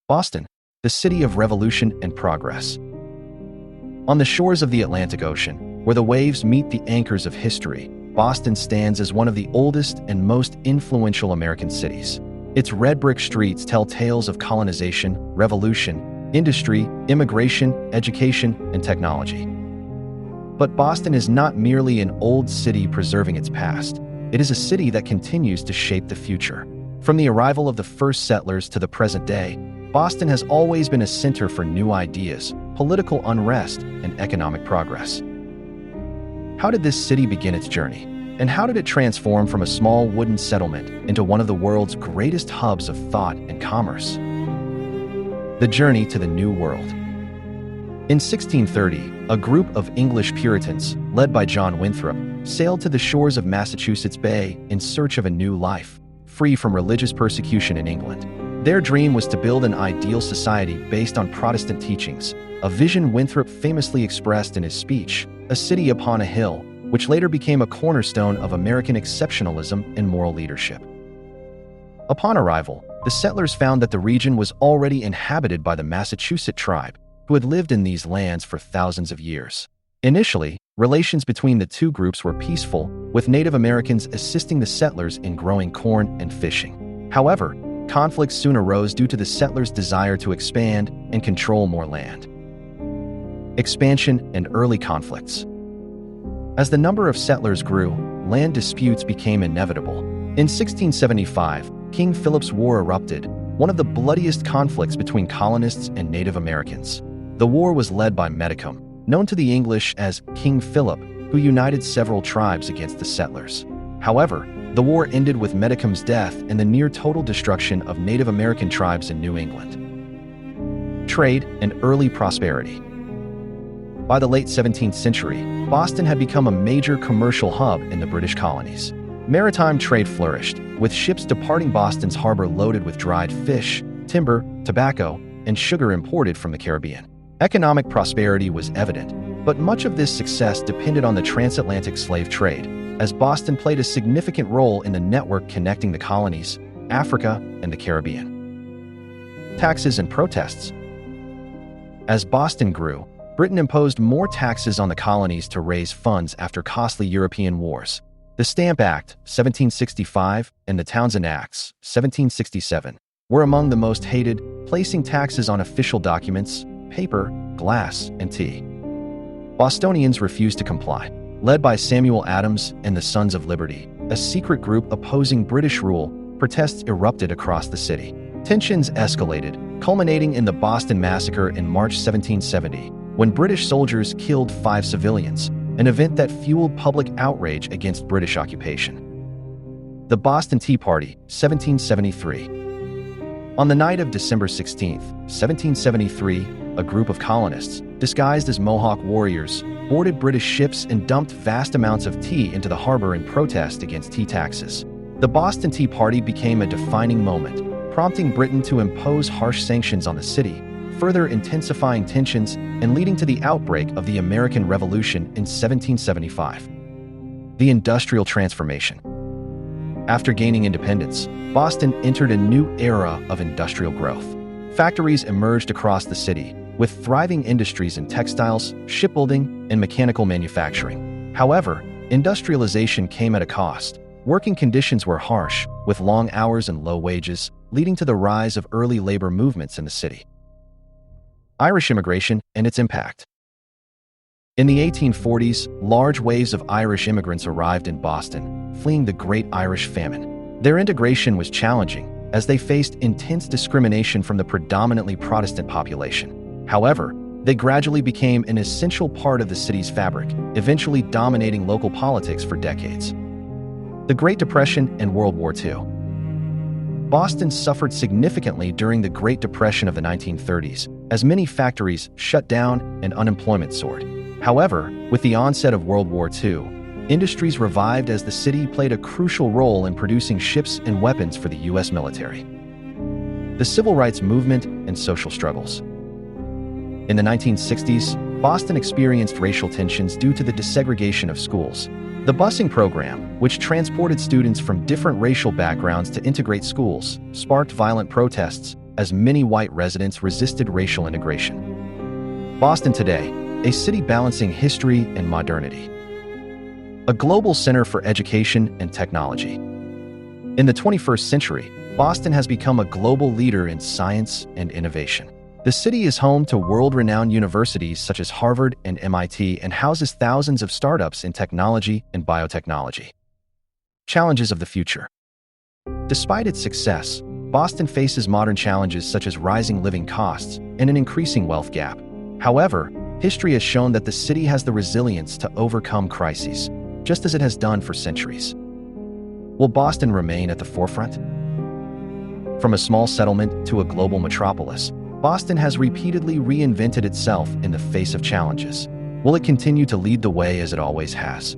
Boston, the city of revolution and progress. On the shores of the Atlantic Ocean, where the waves meet the anchors of history, Boston stands as one of the oldest and most influential American cities. Its red brick streets tell tales of colonization, revolution, industry, immigration, education, and technology. But Boston is not merely an old city preserving its past. It is a city that continues to shape the future. From the arrival of the first settlers to the present day, Boston has always been a center for new ideas, political unrest, and economic progress. How did this city begin its journey? And how did it transform from a small wooden settlement into one of the world's greatest hubs of thought and commerce? The journey to the New World. In 1630, a group of English Puritans, led by John Winthrop, sailed to the shores of Massachusetts Bay in search of a new life, free from religious persecution in England. Their dream was to build an ideal society based on Protestant teachings, a vision Winthrop famously expressed in his speech, "A City Upon a Hill," which later became a cornerstone of American exceptionalism and moral leadership. Upon arrival, the settlers found that the region was already inhabited by the Massachusetts tribe, who had lived in these lands for thousands of years. Initially, relations between the two groups were peaceful, with Native Americans assisting the settlers in growing corn and fishing. However, conflicts soon arose due to the settlers' desire to expand and control more land. Expansion and early conflicts. As the number of settlers grew, land disputes became inevitable. In 1675, King Philip's War erupted, one of the bloodiest conflicts between colonists and Native Americans. The war was led by Metacom, known to the English as King Philip, who united several tribes against the settlers. However, the war ended with Metacom's death and the near-total destruction of Native American tribes in New England. Trade and early prosperity. By the late 17th century, Boston had become a major commercial hub in the British colonies. Maritime trade flourished, with ships departing Boston's harbor loaded with dried fish, timber, tobacco, and sugar imported from the Caribbean. Economic prosperity was evident, but much of this success depended on the transatlantic slave trade, as Boston played a significant role in the network connecting the colonies, Africa, and the Caribbean. Taxes and protests. As Boston grew, Britain imposed more taxes on the colonies to raise funds after costly European wars. The Stamp Act, 1765, and the Townshend Acts, 1767, were among the most hated, placing taxes on official documents, paper, glass, and tea. Bostonians refused to comply. Led by Samuel Adams and the Sons of Liberty, a secret group opposing British rule, protests erupted across the city. Tensions escalated, culminating in the Boston Massacre in March 1770, when British soldiers killed 5 civilians, an event that fueled public outrage against British occupation. The Boston Tea Party, 1773. On the night of December 16, 1773, a group of colonists, disguised as Mohawk warriors, boarded British ships and dumped vast amounts of tea into the harbor in protest against tea taxes. The Boston Tea Party became a defining moment, prompting Britain to impose harsh sanctions on the city, further intensifying tensions and leading to the outbreak of the American Revolution in 1775. The Industrial Transformation. After gaining independence, Boston entered a new era of industrial growth. Factories emerged across the city, with thriving industries in textiles, shipbuilding, and mechanical manufacturing. However, industrialization came at a cost. Working conditions were harsh, with long hours and low wages, leading to the rise of early labor movements in the city. Irish immigration and its impact. In the 1840s, large waves of Irish immigrants arrived in Boston, fleeing the Great Irish Famine. Their integration was challenging, as they faced intense discrimination from the predominantly Protestant population. However, they gradually became an essential part of the city's fabric, eventually dominating local politics for decades. The Great Depression and World War II. Boston suffered significantly during the Great Depression of the 1930s, as many factories shut down and unemployment soared. However, with the onset of World War II, industries revived as the city played a crucial role in producing ships and weapons for the U.S. military. The Civil Rights Movement and social struggles. In the 1960s, Boston experienced racial tensions due to the desegregation of schools. The busing program, which transported students from different racial backgrounds to integrate schools, sparked violent protests, as many white residents resisted racial integration. Boston today, a city balancing history and modernity. A global center for education and technology. In the 21st century, Boston has become a global leader in science and innovation. The city is home to world-renowned universities such as Harvard and MIT and houses thousands of startups in technology and biotechnology. Challenges of the future. Despite its success, Boston faces modern challenges such as rising living costs and an increasing wealth gap. However, history has shown that the city has the resilience to overcome crises, just as it has done for centuries. Will Boston remain at the forefront? From a small settlement to a global metropolis, Boston has repeatedly reinvented itself in the face of challenges. Will it continue to lead the way as it always has?